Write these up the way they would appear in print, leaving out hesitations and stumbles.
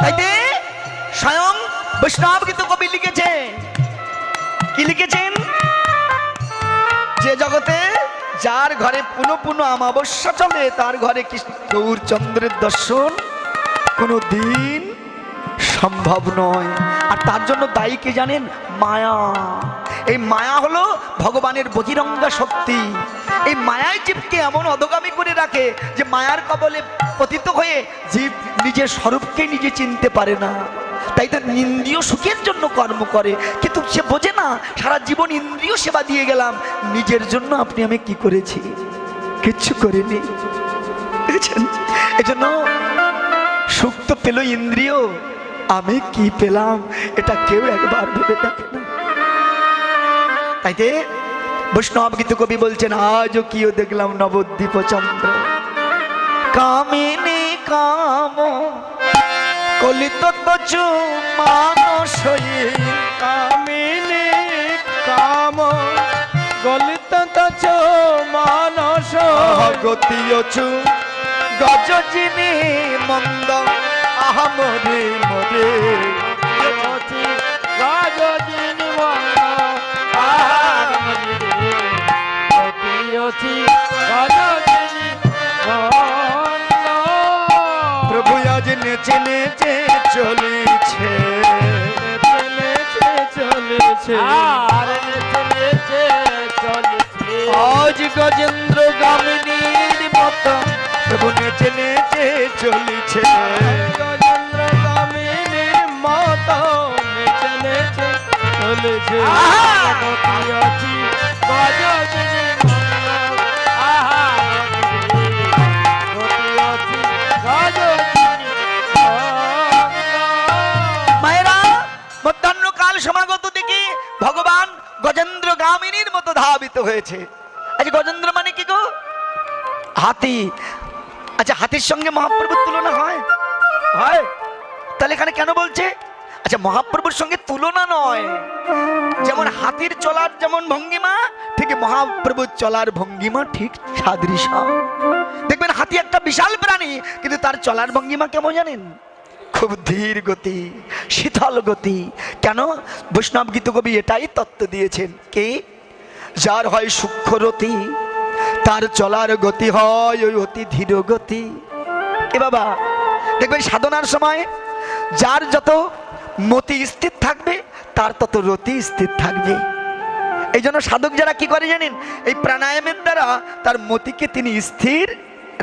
তাইতে স্বয়ং বৈষ্ণব গীত কবি লিখেছেন, কি লিখেছেন? যে জগতে যার ঘরে পুনঃ পুনঃ অমাবস্যা চলে তার ঘরে কৃষ্ণ গৌরচন্দ্রের দর্শন কোনো দিন সম্ভব নয়। আর তার জন্য দায়ী কে জানেন? মায়া। এই মায়া হলো ভগবানের বহিরঙ্গা শক্তি। এই মায়ায় জীবকে এমন অধগামী করে রাখে যে মায়ার কবলে পতিত হয়ে জীব নিজের স্বরূপকে নিজে চিনতে পারে না। তাই তো ইন্দ্রিয় সুখের জন্য কর্ম করে, কিন্তু সে বোঝে না সারা জীবন ইন্দ্রিয় সেবা দিয়ে গেলাম, নিজের জন্য আপনি আমি কি করেছি? কিচ্ছু করিনি। বুঝেছেন? এই জন্য সুখ তো পেল ইন্দ্রিয়, আমি কি পেলাম এটা কেউ একবার ভেবে দেখে না। তাইতে বৈষ্ণব গীত কবি বলছেন, আজও কিও দেখলাম নবদ্বীপ চন্দ্র কামিনী কাম কলিত তচু মানস কামিনী কাম গলিত তচু মানস গতি অচু গজ যিনি মন্দ আহা মরে মরে রাজদিনী মন্দ রাজদিনী প্রভু আজ নেচে নেচে চলেছে, চলেছে আর নেচে চলেছে আজ গজেন্দ্র গামিনীর মতো প্রভু নেচে নেচে চলেছে। গজেন্দ্র গামিনীর মতো নেচে নেচে চলেছে মায়েরা, মধ্যাহ্নকাল সমাগত দেখি ভগবান গজেন্দ্র গামিনীর মতো ধাবিত হয়েছে। আচ্ছা, গজেন্দ্র মানে কি গো? হাতি। আচ্ছা, হাতির সঙ্গে মহাপ্রভুর তুলনা হয়? হয়। তাহলে এখানে কেন বলছে? আচ্ছা, মহাপ্রভুর সঙ্গে তুলনা নয়, যেমন হাতির চলার যেমন ভঙ্গিমা, ঠিক মহাপ্রভুর চলার ভঙ্গিমা ঠিক সাদৃশ। দেখবেন হাতি একটা বিশাল প্রাণী, কিন্তু তার চলার ভঙ্গিমা কেমন জানেন? খুব ধীর গতি, শীতল গতি। কেন? বৈষ্ণব গীত কবি এটাই তত্ত্ব দিয়েছেন, কে? যার হয় সূক্ষ্মরতি তার চলার গতি হয় ওই অতি ধীর গতি। এ বাবা, দেখবেন সাধনার সময় যার যত মতি স্থির থাকবে তার তত রতি স্থির থাকবে। এই জন্য সাধক যারা কি করে জানেন? এই প্রাণায়ামের দ্বারা তার মতিকে তিনি স্থির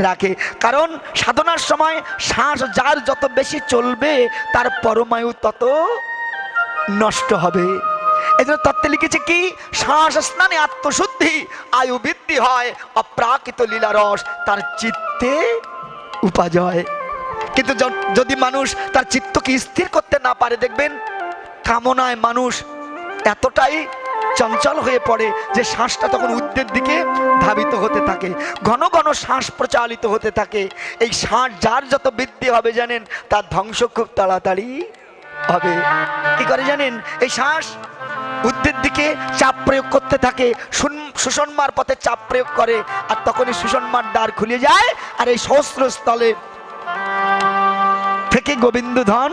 রাখে। কারণ সাধনার সময় শ্বাস যার যত বেশি চলবে তার পরমায়ু তত নষ্ট হবে। এই জন্য তত্ত্বে লিখেছে কি? শ্বাস স্নানে আত্মশুদ্ধি, আয়ু বৃদ্ধি হয়, অপ্রাকৃত লীলারস তার চিত্তে উপাজয়। কিন্তু যদি মানুষ তার চিত্তকে স্থির করতে না পারে, দেখবেন কামনায় মানুষ এতটাই চঞ্চল হয়ে পড়ে যে শ্বাসটা তখন ঊর্ধ্বের দিকে ধাবিত হতে থাকে, ঘন ঘন শ্বাস প্রচালিত হতে থাকে। এই শ্বাস যার যত বৃদ্ধি হবে জানেন তার ধ্বংস খুব তাড়াতাড়ি হবে। কি করে জানেন? এই শ্বাস ঊর্ধ্বের দিকে চাপ প্রয়োগ করতে থাকে, সুষুম্নার পথে চাপ প্রয়োগ করে, আর তখনই সুষুম্নার দ্বার খুলে যায়, আর এই সহস্রস্থলে থেকে গোবিন্দ ধন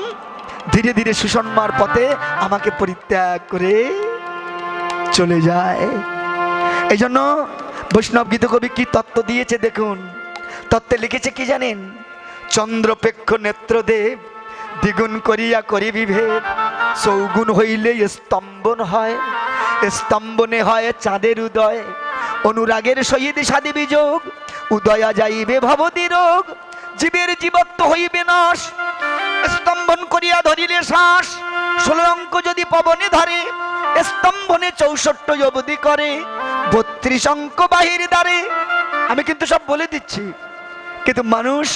ধীরে ধীরে সুষুম্নার পথে আমাকে পরিত্যাগ করে চলে যায়। এই জন্য বৈষ্ণব গীত কবি কি তত্ত্ব দিয়েছে দেখুন। তত্ত্বে লিখেছে কি জানেন? চন্দ্রপেক্ষ নেত্রদেব দ্বিগুণ করিয়া করি বিভেদ, চৌগুণ হইলে স্তম্ভন হয়, স্তম্ভনে হয় চাঁদের উদয়, অনুরাগের সহিত সাধি বিযোগ, উদয়া যাইবে ভবতি রোগ, জীবের জীবত্ব হইবে নাশ, স্তম্ভন করিয়া ধরিলে শ্বাস, 16 অঙ্ক যদি পবনে ধরে, স্তম্ভনে 64 অবধি করে, 32 অঙ্ক বাহির দ্বারে। আমি কিন্তু সব বলে দিচ্ছি, কিন্তু মানুষ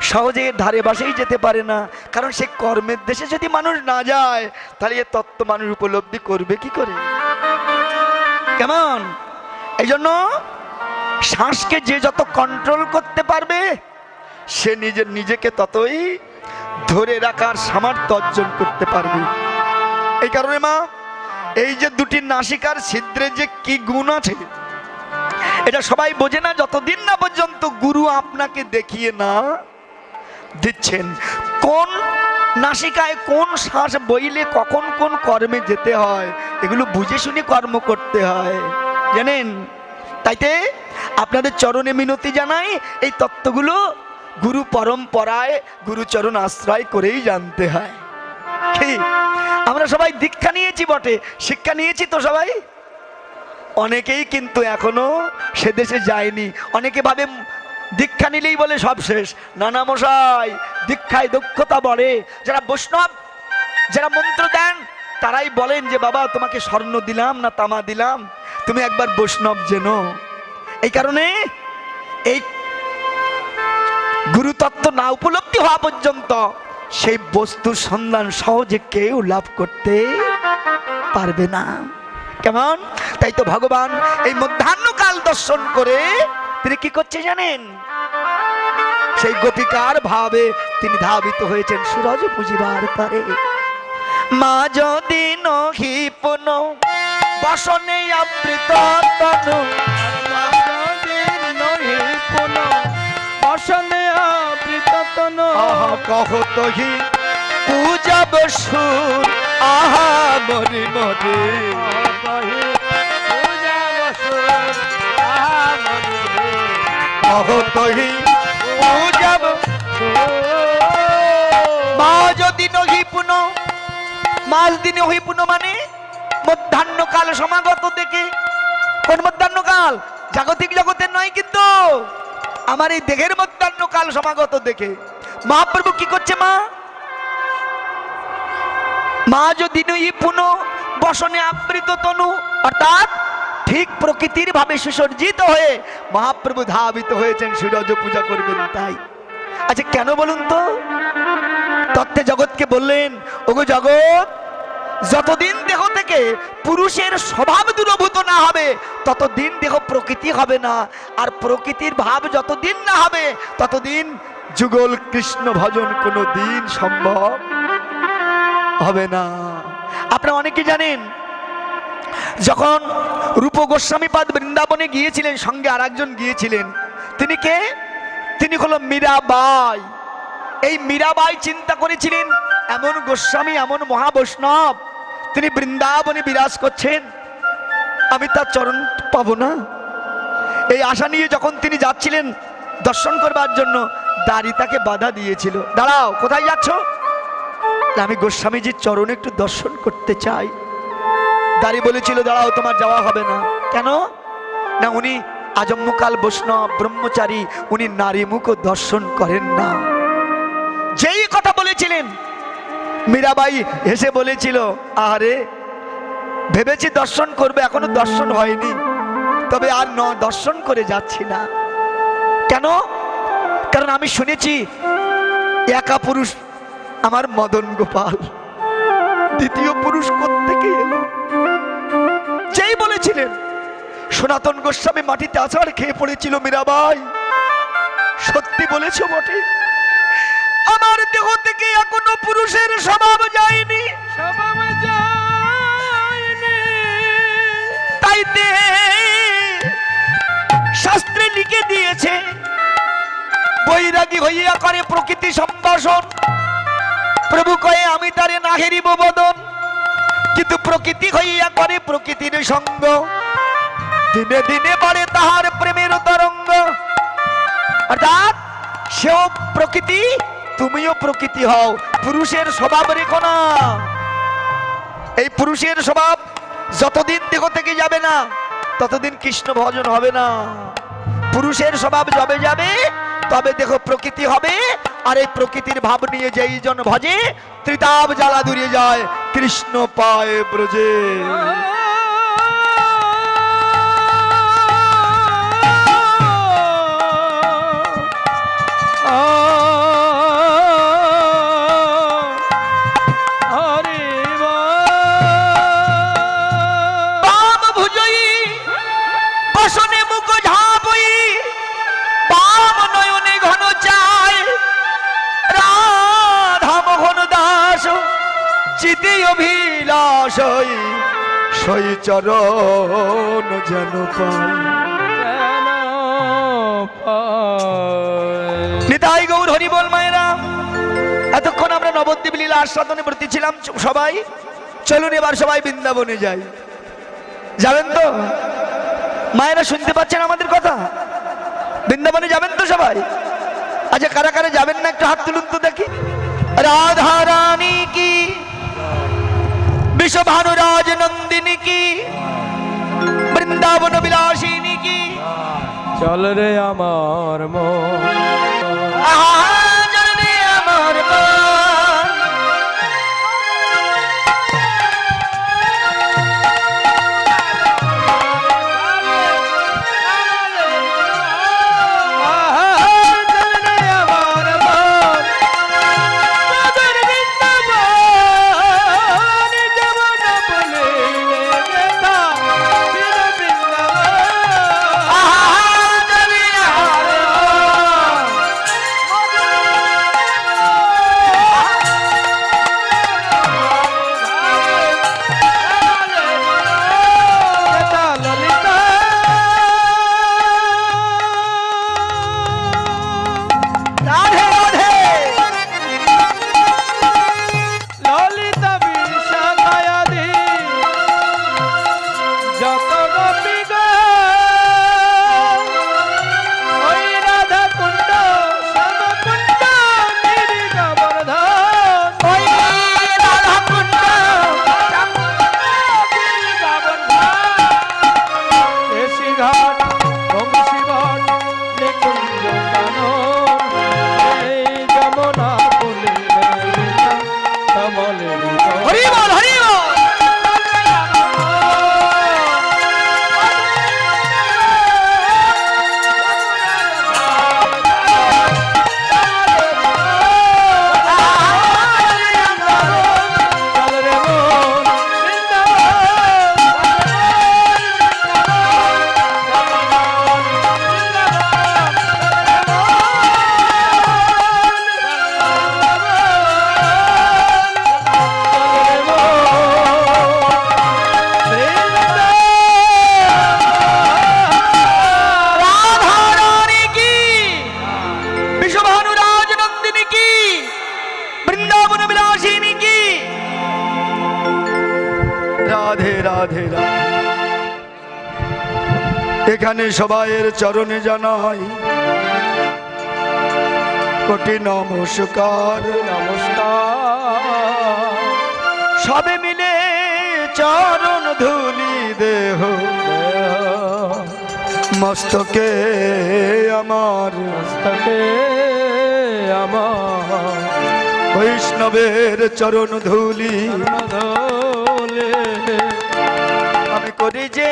সহজে ধারে বাসেই যেতে পারে না, কারণ সে কর্মের দেশে যদি মানুষ না যায় তাহলে এ তত্ত্ব মানুষ উপলব্ধি করবে কি করে? কেমন? এই জন্য শ্বাসকে যে যত কন্ট্রোল করতে পারবে সে নিজেকে ততই ধরে রাখার সামর্থ্য অর্জন করতে পারবে। এই কারণে মা, এই যে দুটি নাসিকার ছিদ্রে যে কি গুণ আছে এটা সবাই বোঝে না যতদিন না পর্যন্ত গুরু আপনাকে দেখিয়ে না দিচ্ছেন। কোন নাসিকায় কোন শ্বাস বইলে কখন কোন কর্মে যেতে হয়, এগুলো বুঝে শুনে কর্ম করতে হয়, জানেন? তাইতে আপনাদের চরণে মিনতি জানাই, এই তত্ত্বগুলো গুরু পরম্পরায় গুরুচরণ আশ্রয় করেই জানতে হয়। কি আমরা সবাই দীক্ষা নিয়েছি বটে, শিক্ষা নিয়েছি তো সবাই, অনেকেই কিন্তু এখনো সে দেশে যায়নি। অনেকে ভাবে দীক্ষা নিলেই বলে সব শেষ। নানা মশাই, দীক্ষায় দক্ষতা বাড়ে। যারা বৈষ্ণব, যারা মন্ত্র দেন, তারাই বলেন যে বাবা তোমাকে স্বর্ণ দিলাম না তামা দিলাম, তুমি একবার বৈষ্ণব জেনো। এই কারণে এই গুরুতত্ত্ব না উপলব্ধি হওয়া পর্যন্ত সেই বস্তুর সন্ধান সহজে কেউ লাভ করতে পারবে না। কেমন? তাই তো ভগবান এই মধ্যাহ্নকাল দর্শন করে তিনি কি করছে জানেন? সেই গোপিকার ভাবে তিনি ধাবিত হয়েছেন সূরজ পুজিবার পারে। মা যদি নহি পুন বসনে আবৃত তনু, বসনে আবৃত তনু, কহতহি পূজব সুর আহা মরি মরি, কহতহি পূজব। মা যদি নহি পুন, মাস দিনে হই পুন মানে মধ্যাহ্নকাল সমাগত দেখে। কোন মধ্যাহ্নকাল? জাগতিক জগতের নয়, কিন্তু আমার এই দেহের মধ্যাহ্নকাল সমাগত দেখে মহাপ্রভু কি করছে? মা যদি নহি পুন বসনে আবৃত তনু, অর্থাৎ ঠিক প্রকৃতির ভাবে সুসজ্জিত হয়ে মহাপ্রভু ধাবিত হয়েছেন সূরজ পূজা করবেন। তাই আচ্ছা কেন বলুন তো? তত্ত্বে জগৎকে বললেন, ওগো জগৎ, যতদিন দেহ থেকে পুরুষের স্বভাব দূরভূত না হবে ততদিন দেহ প্রকৃতি হবে না, আর প্রকৃতির ভাব যতদিন না হবে ততদিন যুগল কৃষ্ণ ভজন কোনো দিন সম্ভব হবে না। আপনারা অনেকে জানেন, যখন রূপ গোস্বামীপাদ বৃন্দাবনে গিয়েছিলেন, সঙ্গে আর একজন গিয়েছিলেন। তিনি কে? তিনি হলো মীরাবাই। এই মীরাবাই চিন্তা করেছিলেন, এমন গোস্বামী, এমন মহাবৈষ্ণব তিনি বৃন্দাবনে বিরাজ করছেন, আমি তার চরণ পাবো না। এই আশা নিয়ে যখন তিনি যাচ্ছিলেন দর্শন করবার জন্য, দাড়ি তাকে বাধা দিয়েছিল। দাঁড়াও, কোথায় যাচ্ছ? আমি গোস্বামীজির চরণ একটু দর্শন করতে চাই। দাড়ি বলেছিল, দাঁড়াও, তোমার যাওয়া হবে না। কেন? না, উনি আজন্মকাল বৈষ্ণব ব্রহ্মচারী, উনি নারী মুখ দর্শন করেন না। যেই কথা বলেছিলেন, মীরাবাই হেসে বলেছিল, আরে ভেবেছি দর্শন করবে, এখনো দর্শন হয়নি, তবে আর দর্শন করে যাচ্ছি না। কেন? কারণ আমি শুনেছি একা পুরুষ আমার মদন গোপাল, দ্বিতীয় পুরুষ কোত্থেকে এলো? যেই বলেছিলেন, সনাতন গোস্বামী মাটিতে আছাড় খেয়ে পড়েছিল। মীরাবাই, সত্যি বলেছ বটে, আমার দেহ থেকে এখনো পুরুষের স্বভাব যায়নি। তাইতে শাস্ত্রে লিখে দিয়েছে, বৈরাগী হইয়া করে প্রকৃতি সম্ভাষণ। প্রভু কয়ে আমি তারে না হেরিব বদন, কিন্তু প্রকৃতি হইয়া করে প্রকৃতির সঙ্গ, দিনে দিনে বাড়ে তাহার প্রেমের তরঙ্গ। অর্থাৎ সেও প্রকৃতি, তুমিও প্রকৃতি হও, পুরুষের স্বভাব রেখো না। এই পুরুষের স্বভাব যতদিন দেহ থেকে যাবে না ততদিন কৃষ্ণ ভজন হবে না। পুরুষের স্বভাব যবে যাবে তবে দেহ প্রকৃতি হবে, আর এই প্রকৃতির ভাব নিয়ে যেই জন ভজে ত্রিতাব জ্বালা দূরে যায়, কৃষ্ণ পায় ব্রজে। সই চরণ যেন নিতাই গৌর হরি বল। মায়েরা এতক্ষণ আমরা নবদ্বীপ লীলা আস্বাদনে ব্রতী ছিলাম সবাই। চলুন এবার সবাই বৃন্দাবনে যাই। যাবেন তো? মায়েরা শুনতে পাচ্ছেন আমাদের কথা? বৃন্দাবনে যাবেন তো সবাই? আচ্ছা, কারা কারা যাবেন না একটু হাত তুলুন তো দেখি। রাধা রানী কি, বিশ্বভানুরাজ নন্দিনী কি, বৃন্দাবন বিলাসিনী কি। চল রে আমার মন, চল রে আমার মন। এখানে সবাইয়ের চরণে জানাই কোটি নমস্কার। নমস্কার। সবে মিলে চরণ ধুলি দেহ মস্তকে আমার, মস্তকে আমার বৈষ্ণবের চরণ ধুলি ধলে আমি করি যে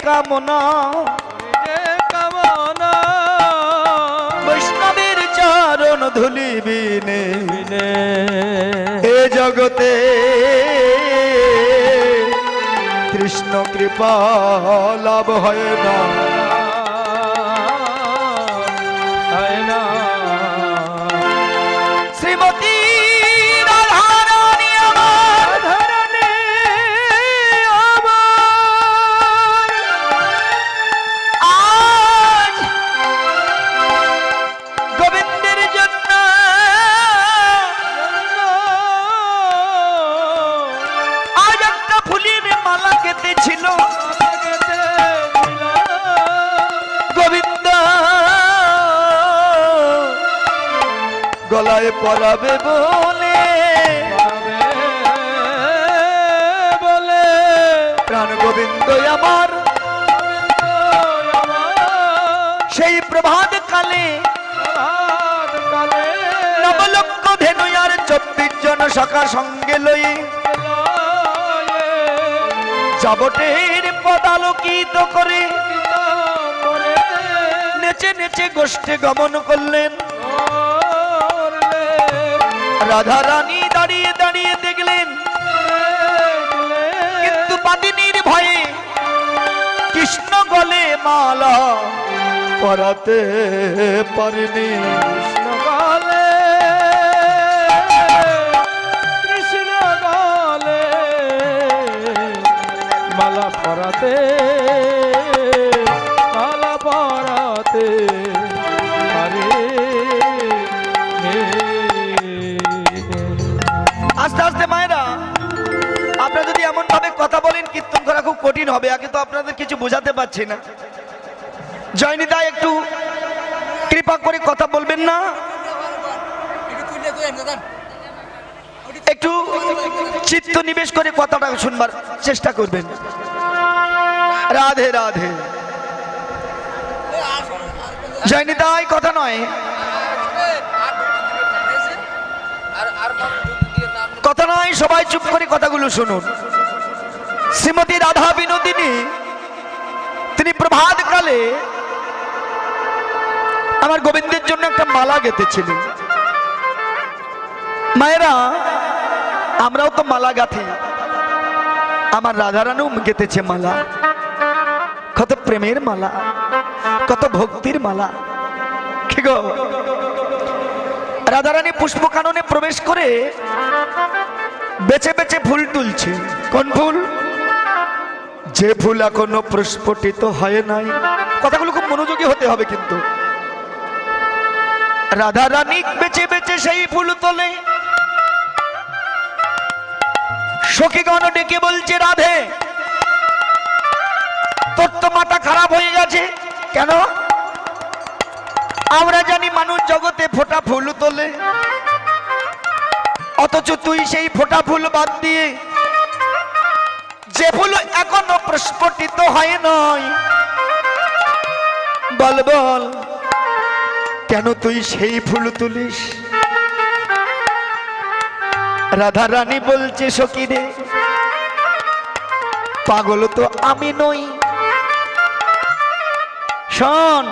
কামনা, কামনা বৈষ্ণবের চরণ ধুলি বিনে বিনে এ জগতে কৃষ্ণ কৃপা লাভ হয় না। হয় না। শ্রীমতী রাধা রানী আমার, ধরণী আমার আজ গোবিন্দের জন্য আজ একটা ফুলের মালা কেটেছিল। গোবিন্দ গলায় পরাবে বলে বলে প্রাণ গোবিন্দ আমার সেই প্রভাত কালে নবলক্ষ ধেনু আর 24 জন সখা সঙ্গে লই যাবটের পদালোকিত করে নেচে নেচে গোষ্ঠে গমন করলেন। রাধা রানী দাঁড়িয়ে দাঁড়িয়ে দেখলেন, কিন্তু পাদিনীর ভয়ে কৃষ্ণ গলে মালা পরাতে পারেনি। কৃষ্ণ গলে কৃষ্ণ গলে মালা পরাতে মালা পরাতে পারে আস্তে আস্তে মায়েরা, আপনারা যদি এমন ভাবে কথা বলেন কীর্তন করা খুব কঠিন হবে। আগে তো আপনাদের কিছু বোঝাতে পারছি না। জয়নিতা একটু কৃপা করে কথা বলবেন না, একটু চিত্ত নিবেশ করে কথাটা শুনবার চেষ্টা করবেন। রাধে রাধে। জয়নিতা কথা নয়, কথা নয়, সবাই চুপ করে কথাগুলো শুনুন। শ্রীমতী রাধা বিনোদিনী তিনি প্রভাত কালে আমার গোবিন্দের জন্য একটা মালা গেঁথেছিলেন। মায়েরা, আমরাও তো মালা গাঁথি। আমার রাধারানীও গেঁথেছে মালা, কত প্রেমের মালা, কত ভক্তির মালা। কি গো, রাধারানী পুষ্প কাননে প্রবেশ করে বেছে বেছে ফুল তুলছে। কোন ফুল? যে ফুল এখনো প্রস্ফুটিত হয় নাই। কথাগুলো খুব মনোযোগী হতে হবে কিন্তু। রাধারানী বেছে বেছে সেই ফুল তোলে। সখীগণ ডেকে বলছে, রাধে তোর তো মাথা খারাপ হয়ে গেছে কেন? আমরা জানি মানুষ জগতে ফোটা ফুল তোলে, অথচ তুই সেই ফোটা ফুল বাদ দিয়ে যে ফুল এখনো প্রস্ফুটিত হয় নাই, বল বল কেন তুই সেই ফুল তুলিস? রাধা রানী বলছে, সখী রে পাগল তো আমি নই। শোন,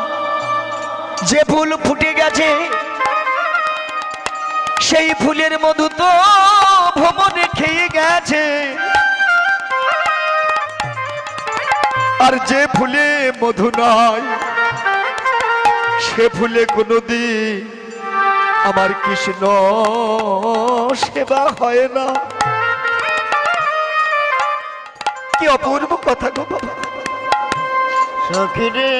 যে ফুল ফুটে গেছে সেই ফুলের মধু তো ভ্রমণে খেয়ে গেছে, আর যে ফুলে মধু নাই সে ফুলে কোনোদিন আমার কৃষ্ণ সেবা হয় না। কি অপূর্ব কথা গো বাবা। সখী রে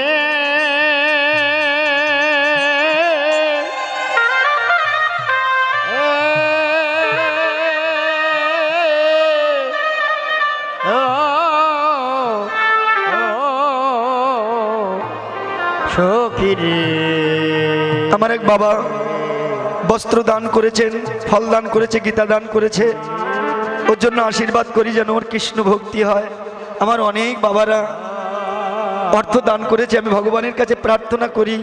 সখী রে, আমার এক বাবা বস্ত্র দান করেছেন, ফল দান করেছে, গীতা দান করেছে। ওর জন্য আশীর্বাদ করি যেন ওর কৃষ্ণ ভক্তি হয়। আমার অনেক বাবারা অর্থ দান করেছে, আমি ভগবানের কাছে প্রার্থনা করি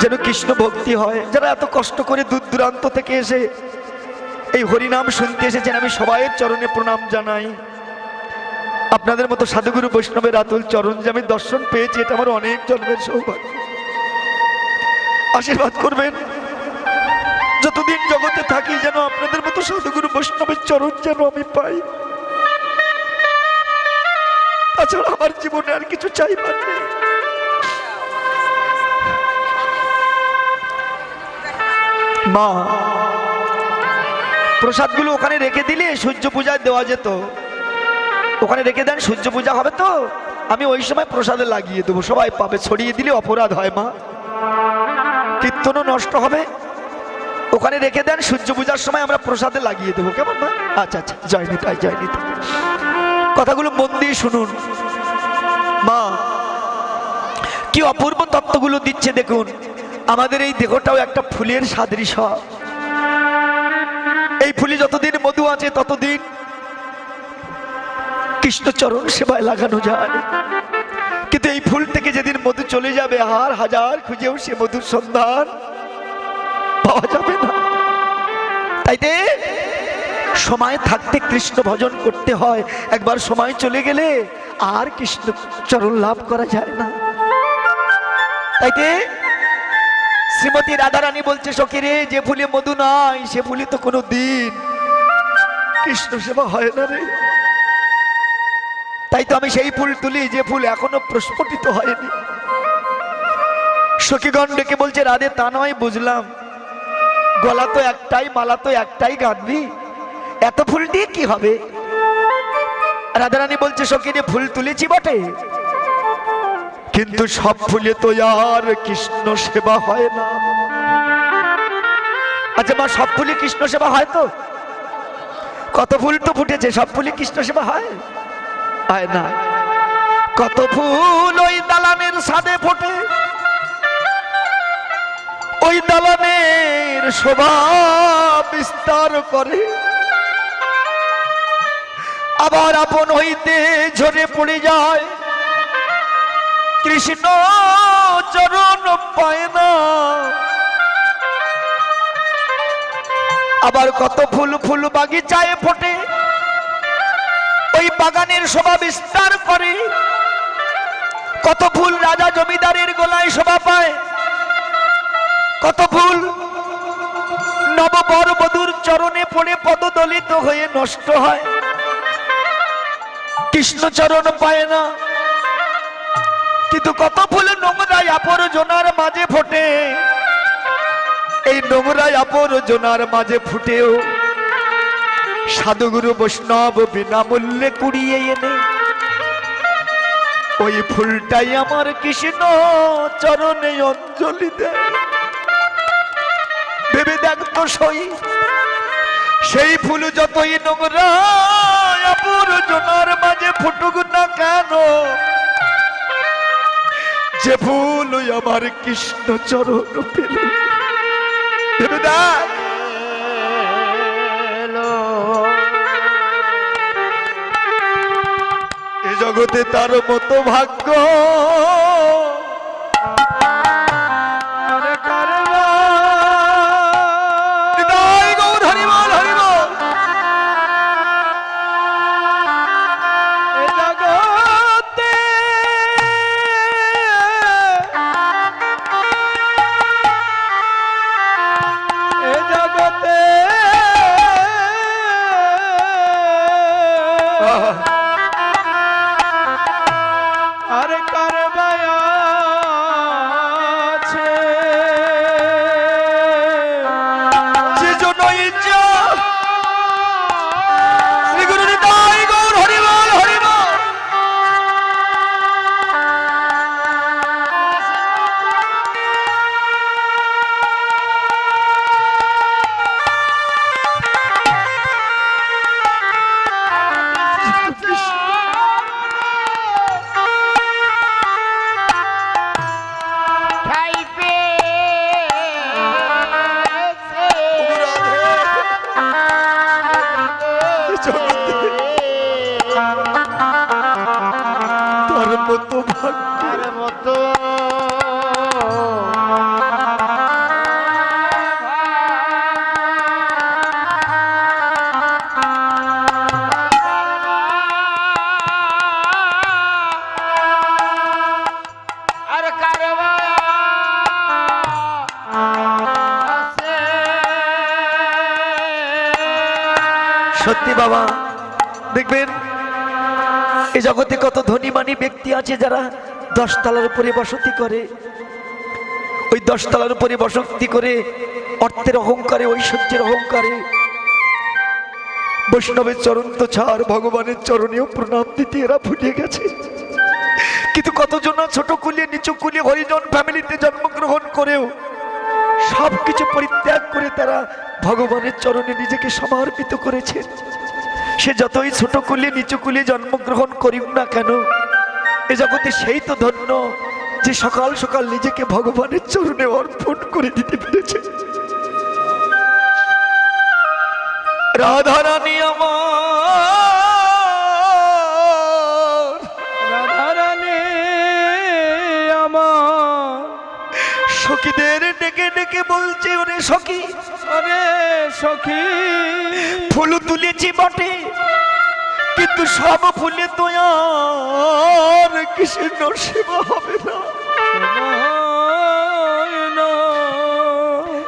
যেন কৃষ্ণ ভক্তি হয়। যারা এত কষ্ট করে দূর দূরান্ত থেকে এসে এই হরিনাম শুনতে এসেছেন, আমি সবাইয়ের চরণে প্রণাম জানাই। আপনাদের মতো সাধুগুরু বৈষ্ণবের আতুল চরণ যে আমি দর্শন পেয়েছি, এটা আমার অনেক জন্মের সৌভাগ্য। আশীর্বাদ করবেন যতদিন জগতে থাকি যেন আপনাদের মতো সাধুগুরু বৈষ্ণবের চরণ যেন আমি পাই। তাছাড়া আমার জীবনে আর কিছু চাইবার নেই। মা, প্রসাদগুলো ওখানে রেখে দিলে সূর্য পূজায় দেওয়া যেত। ওখানে রেখে দেন, সূর্য পূজা হবে তো আমি ওই সময় প্রসাদে লাগিয়ে দেবো, সবাই পাবে। ছড়িয়ে দিলে অপরাধ হয় মা, কীর্তনও নষ্ট হবে। ওখানে রেখে দেন, সূর্য পূজার সময় আমরা প্রসাদে লাগিয়ে দেবো, কেমন মা? আচ্ছা আচ্ছা, জয় নিতাই, জয় নিতাই। কথাগুলো মন দিয়ে শুনুন মা, কি অপূর্ব তত্ত্বগুলো দিচ্ছে দেখুন। আমাদের এই দেহটাও একটা ফুলের সাদৃশ্য। এই ফুলে যতদিন মধু আছে ততদিন কৃষ্ণচরণ সেবায় লাগানো যায়, কিন্তু এই ফুল থেকে যেদিন মধু চলে যাবে আর হাজার খুঁজেও সে মধুর সন্ধান পাওয়া যাবে না। তাইতে সময় থাকতে কৃষ্ণ ভজন করতে হয়, একবার সময় চলে গেলে আর কৃষ্ণ চরণ লাভ করা যায় না। তাইতে শ্রীমতী রাধারানী বলছে, সখী রে যে ফুলে মধু নাই সে ফুলে তো কোনো দিন কৃষ্ণ সেবা হয় না রে। তাই তো আমি সেই ফুল তুলি যে ফুল এখনো প্রস্ফুটিত হয়নি। সখীগণ ডেকে বলছে, রাধে তা নয় বুঝলাম, গলা তো একটাই, মালা তো একটাই গাঁথবি, এত ফুল দিয়ে কি হবে? রাধারানী বলছে, সখী রে ফুল তুলেছি বটে, কিন্তু সব ফুলে তো আর কৃষ্ণ সেবা হয় না। আচ্ছা মা, সব ফুলে কৃষ্ণ সেবা হয় তো? কত ফুল তো ফুটেছে, সব ফুলে কৃষ্ণ সেবা হয়? হয় না। কত ফুল ওই দালানের ছাদে ফোটে, ওই দালানের শোভা বিস্তার করে, আবার আপন হইতে ঝরে পড়ে যায়, কৃষ্ণ চরণ পায় না। আবার কত ফুল ফুল বাগিচায় ফোটে, ওই বাগানের শোভা বিস্তার করে, কত ফুল রাজা জমিদারের গলায় শোভা পায়, কত ফুল নববর বধূর চরণে পড়ে পদদলিত হয়ে নষ্ট হয়, কৃষ্ণ চরণ পায় না। কিন্তু কত ফুল নোংরা আবর্জনার মাঝে ফোটে, এই নোংরা আবর্জনার মাঝে ফুটেও সাধুগুরু বৈষ্ণব বিনামূল্যে কুড়িয়ে এনে ওই ফুলটাই আমার কৃষ্ণ চরণে অঞ্জলি দেয়। ভেবে দেখ তো সই, সেই ফুল যতই নোংরা আবর্জনার মাঝে ফুটুক না কেন, যে ফুল আমার কৃষ্ণ চরণ পেল। ভেবে দেখ, এ জগতে তার মতো ভাগ্য সত্যি বাবা, দেখবেন এই জগতে কত ধনীমানী ব্যক্তি আছে যারা 10 তলার উপরে বসতি করে, ওই 10 তলার উপরে বসতি করে অর্থের অহংকারে, ঐশ্বর্যের অহংকারে বৈষ্ণবের চরণ তো ছাড়, ভগবানের চরণেও প্রণাম দিতে এরা ভুলে গেছে। কিন্তু কতজন ছোট কুলিয়ে নিচু কুলিয়ে হরিজন ফ্যামিলিতে জন্মগ্রহণ করেও সবকিছু পরিত্যাগ করে তারা ভগবানের চরণে নিজেকে সমর্পিত করেছে। সে যতই ছোট কুলিয়ে নিচু কুলিয়ে জন্মগ্রহণ করিব না কেন, এ জগতে সেই তো ধন্য যে সকাল সকাল নিজেকে ভগবানের চরণে অর্পণ করে দিতে পেরেছে। রাধারানী আমার, রাধারানী আমার, সখীদের ডেকে ডেকে বলছে, ওরে সখী, ওরে সখী, ফুল তুলেছি বটে, কিন্তু সব ফুলে তো আর কৃষ্ণ সেবা হবে না।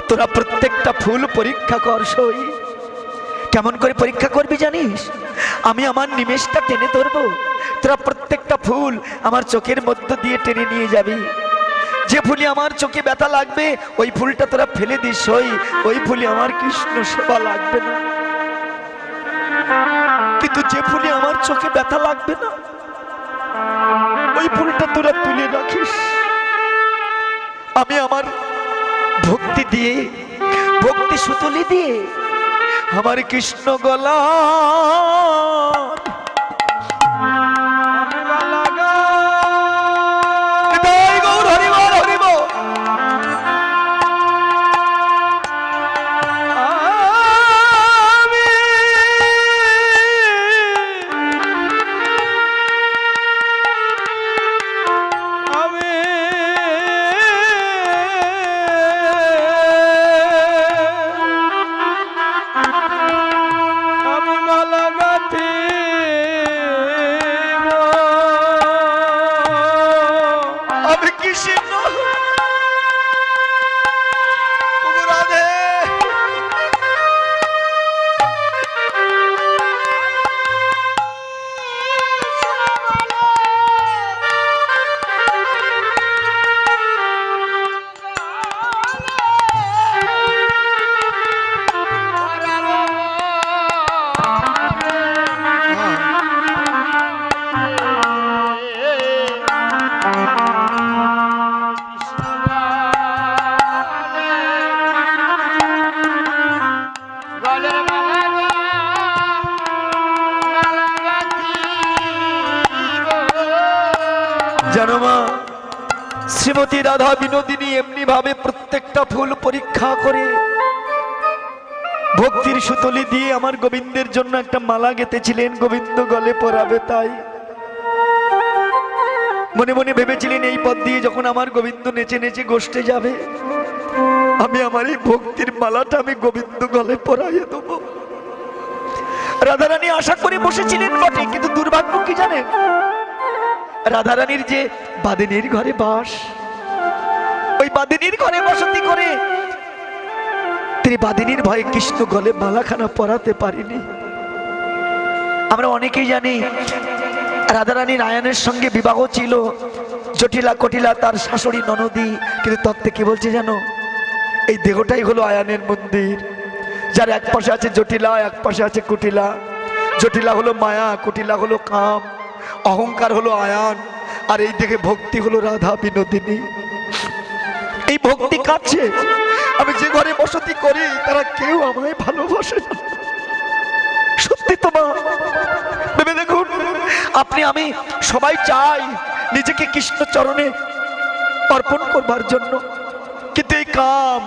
তোরা প্রত্যেকটা ফুল পরীক্ষা কর সই। কেমন করে পরীক্ষা করবি জানিস? আমি আমার নিমেষটা টেনে ধরবো, তোরা প্রত্যেকটা ফুল আমার চোখের মধ্য দিয়ে টেনে নিয়ে যাবি। যে ফুলে আমার চোখে ব্যথা লাগবে ওই ফুলটা তোরা ফেলে দিস সই, ওই ফুলে আমার কৃষ্ণ সেবা লাগবে না। কিন্তু যে ফুলে আমার চোখে ব্যথা লাগবে না ওই ফুলটা তোরা তুলে রাখিস। আমি আমার ভক্তি দিয়ে, ভক্তি সুতলি দিয়ে আমার কৃষ্ণ গলা আমি মালা গা হৃদয় গৌর হরিবল হরিবল। আমি আমি আমি মালা গাঁথি আমি কৃষ্ণ ওগো রাধে। জানো মা, শ্রীমতী রাধা বিনোদিনী এমনি ভাবে প্রত্যেকটা ফুল পরীক্ষা করে ভক্তির সুতলি দিয়ে আমার গোবিন্দের জন্য একটা মালা গেঁথেছিলেন, গোবিন্দ গলে পরাবে তাই। মনে মনে ভেবেছিলেন এই পথ দিয়ে যখন আমার গোবিন্দ নেচে নেচে গোষ্ঠে যাবে, আমি আমার এই ভক্তির মালাটা আমি গোবিন্দ গলে পরাইয়ে দেবো। রাধারানী আশা করে বসেছিলেন বটে, কিন্তু দুর্ভাগ্য কি জানেন, রাধারানীর যে বাদিনীর ঘরে বাস, ওই বাদিনীর ঘরে বসতি করে তিনি বাদিনীর ভয়ে কৃষ্ণ গলে মালাখানা পরাতে পারিনি। আমরা অনেকেই জানি রাধারানীর আয়নের সঙ্গে বিবাহ ছিল, জটিলা কটিলা তার শাশুড়ি ননদী, কিন্তু তত্ত্বে কি বলছে জানো, এই দেহটাই হলো আয়নের মন্দির, যার এক পাশে আছে জটিলা, এক পাশে আছে কুটিলা। জটিলা হলো মায়া, কুটিলা হলো কাম, অহংকার হলো আয়ান, আর এই দিকে ভক্তি হলো রাধা বিনোদিনী। এই ভক্তি কাছে আমি যে ঘরে বসতি করি তারা কেউ আমায় ভালোবাসে না। সত্যি তো মা, ভেবে দেখুন, আপনি আমি সবাই চাই নিজেকে কৃষ্ণ চরণে অর্পণ করবার জন্য, কিন্তু এই কাম,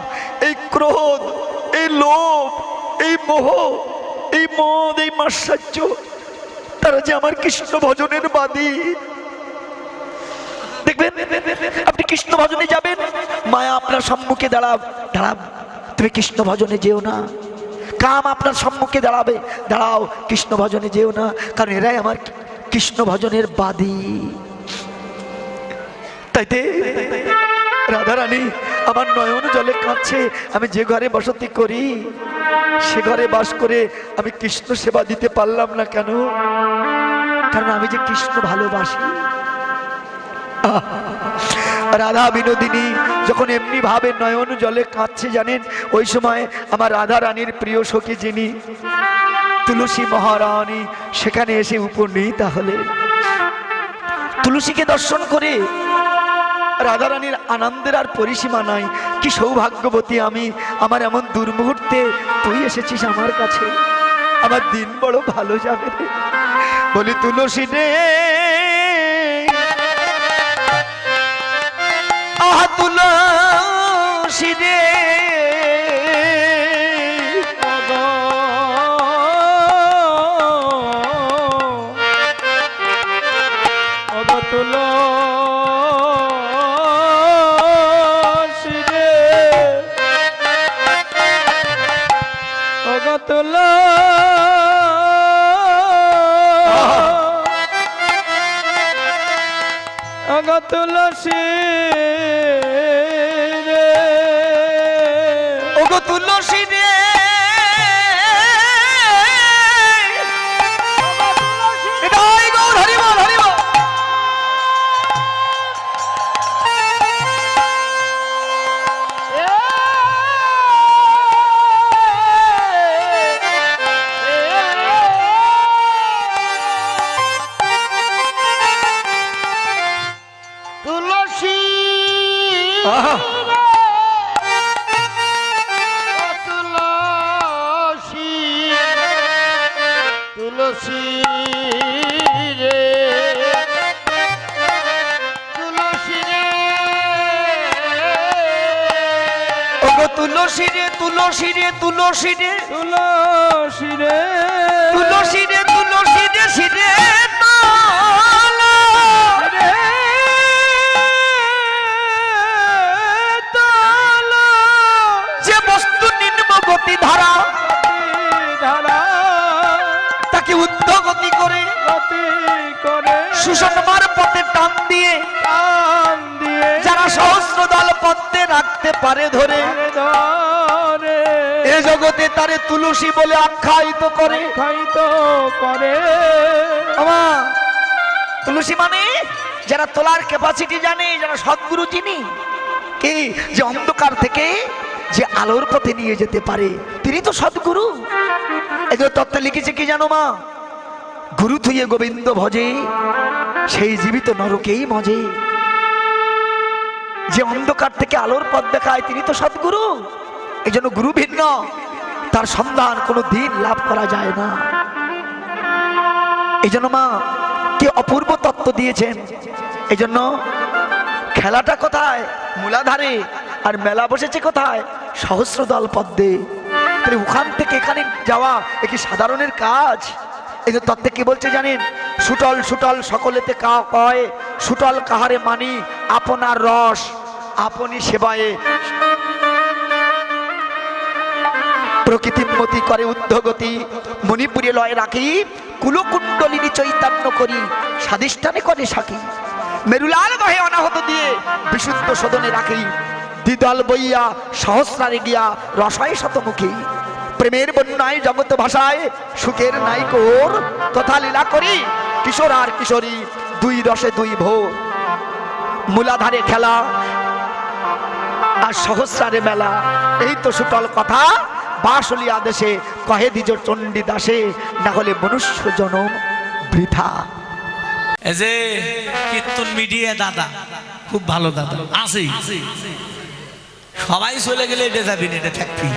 এই ক্রোধ, এই লোভ, এই মোহ, এই মদ, এই মাৎসর্য, তারা যে আমার কৃষ্ণ ভজনের বাদী। দেখবেন আপনি কৃষ্ণ ভজনে যাবেন, মায়া আপনার সম্মুখে দাঁড়াবে, তুমি কৃষ্ণ ভজনে যেও না। কাম আপনার সম্মুখে দাঁড়াবে, দাঁড়াও কৃষ্ণ ভজনে যেও না, কারণ এরাই আমার কৃষ্ণ ভজনের বাদী। তাইতে রাধারানী আমার নয়ন জলে কাঁদছে, আমি যে ঘরে বসতি করি সে ঘরে বাস করে আমি কৃষ্ণ সেবা দিতে পারলাম না কেন? কারণ আমি যে কৃষ্ণ ভালোবাসি। রাধা বিনোদিনী যখন এমনি ভাবে নয়ন জলে কাঁদছে, জানেন ওই সময় আমার রাধা রানীর প্রিয় সখী যিনি তুলসী মহারানী সেখানে এসে উপনীতা হলেন। তুলসীকে দর্শন করে রাধারানীর আনন্দের আর পরিসীমা নাই। কি সৌভাগ্যবতী আমি, আমার এমন দুর্মুহূর্তে তুই এসেছিস আমার কাছে, আমার দিন বড় ভালো যাবে রে। বলি তুলসী রে, আহা তুলসী রে, তুলসী রে, ওগো তুলসী রে, হৃদয় গৌর হরিবল হরিবল। তুলসী তুলসী রে তুলসী রে ওগো তুলসী রে তুলসী রে তুলসী রে তুলসী রে তুলসী রে তুলসী রে শিরে রে তালা যে বস্তু নিম্ন গতি ধারা ধারা তাকে উদ্ধগতি করে গতি করে সুষমার পথে টান দিয়ে টান দিয়ে যারা সহস্র দল পথে রাখতে পারে ধরে ধরে এ জগতে তারে তুলসী বলে আখ্যায়িত করে। খাইত করে আমা তুলসী মানে যারা তোলার ক্যাপাসিটি জানে, যারা সদ্গুরু চিনি, কি যে অন্ধকার থেকে যে আলোর পথে নিয়ে যেতে পারে তিনি তো সদ্গুরু। এই যে তত্ত্ব লিখেছে কি জানো মা, গুরু থুয়ে গোবিন্দ ভজে সেই জীবিত নরকেই মজে। যে অন্ধকার থেকে আলোর পথ দেখায় তিনি তো সদ্গুরু। এই জন্য গুরু ভিন্ন, তার সন্ধান কোনো দিন লাভ করা যায় না। এই জন্য মা কি অপূর্ব তত্ত্ব দিয়েছেন। এই জন্য খেলাটা কোথায়? মূলাধারে। আর মেলা বসেছে কোথায়? সহস্র দল পদ্মে। তাহলে ওখান থেকে এখানে যাওয়া এ কি সাধারণের কাজ? এই যে তত্ত্বে কি বলছে জানেন? সুটল সুটল সকলেতে কা কয়, সুটল কাহারে মানি আপনার রস আপনি সেবায়ে। প্রকৃতির মতি করে উদ্ধগতি, মণিপুরে লয় রাখি, কুলকুণ্ডলিনী চৈতন্য করি, স্বাধিষ্ঠানে করে সাকি। মেরুলাল গহে অনাহত দিয়ে বিশুদ্ধ সদনে রাখি, দ্বিদল বইয়া সহস্রারে গিয়া রসায় শতমুখী। প্রেমের বন্যায় জগৎ ভাষায় সুখের নাইকোর তথা লীলা করি, কিশোর আর কিশোরী দুই রসে দুই ভোর। মূলাধারে খেলা আর সহস্রারে মেলা, এই তো সুটল কথা বাসলি আদেশে কহে দ্বিজ চণ্ডী দাসে, না হলে মনুষ্য জনম বৃথা। এই যে কীর্তন মিডিয়া দাদা খুব ভালো দাদা আছে, সবাই চলে গেলে এটা যাবি না, এটা থাকবি।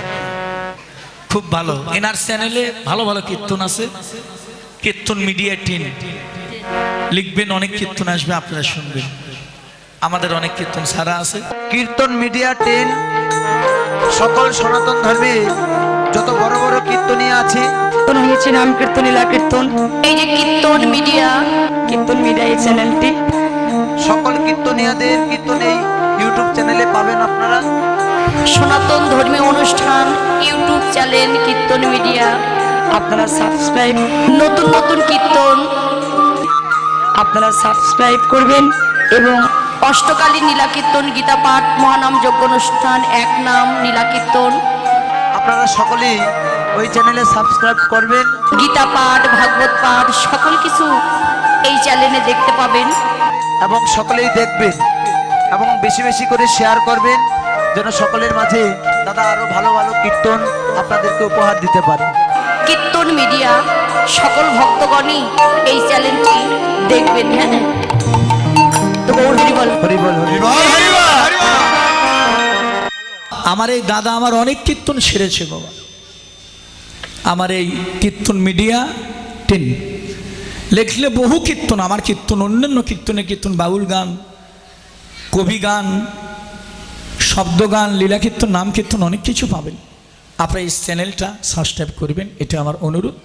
খুব ভালো, এনার চ্যানেলে ভালো ভালো কীর্তন আছে। কীর্তন মিডিয়া 10 লিখবেন, অনেক কীর্তন আসবে, আপনারা শুনবেন। আমাদের অনেক কীর্তন ছাড়া আছে। কীর্তন মিডিয়া 10 সকল সনাতন ধর্মে যত বড় বড় কীর্তনীয় আছে কীর্তন হয়েছে নাম কীর্তন লীলা কীর্তন। এই যে কীর্তন মিডিয়া এই চ্যানেলটি সকল কীর্তনীয়দের কীর্তন এই ইউটিউব চ্যানেলে পাবেন আপনারা। সনাতন ধর্মীয় অনুষ্ঠান ইউটিউব চ্যানেল কীর্তন মিডিয়া। আপনারা সাবস্ক্রাইব নতুন কীর্তন করবেন এবং অষ্টকালী নীলা কীর্তন, গীতা পাঠ, মহানাম যজ্ঞ অনুষ্ঠান, এক নাম নীলা কীর্তন, আপনারা সকলেই ওই চ্যানেলে সাবস্ক্রাইব করবেন। গীতা পাঠ, ভাগবত পাঠ সকল কিছু এই চ্যানেলে দেখতে পাবেন। এবং সকলেই দেখবেন এবং বেশি বেশি করে শেয়ার করবেন, যেন সকলের মাঝে দাদা আরো ভালো ভালো কীর্তন আপনাদেরকে উপহার দিতে পারে। কীর্তন মিডিয়া সকল ভক্তগণই এই চ্যানেলটি দেখবেন। হ্যাঁ, তো গৌর হরি বল। হরি বল হরি বল। আমার এই দাদা আমার অনেক কীর্তন সেরেছে বাবা। আমার এই কীর্তন মিডিয়া 10 লিখলে বহু কীর্তন, আমার কীর্তন, অন্যান্য কীর্তনে কীর্তন, বাউল গান, কবি গান, শব্দ গান, লীলা কীর্তন, নাম কীর্তন, অনেক কিছু পাবেন। আপনারা এই চ্যানেলটা সাবস্ক্রাইব করবেন, এটা আমার অনুরোধ।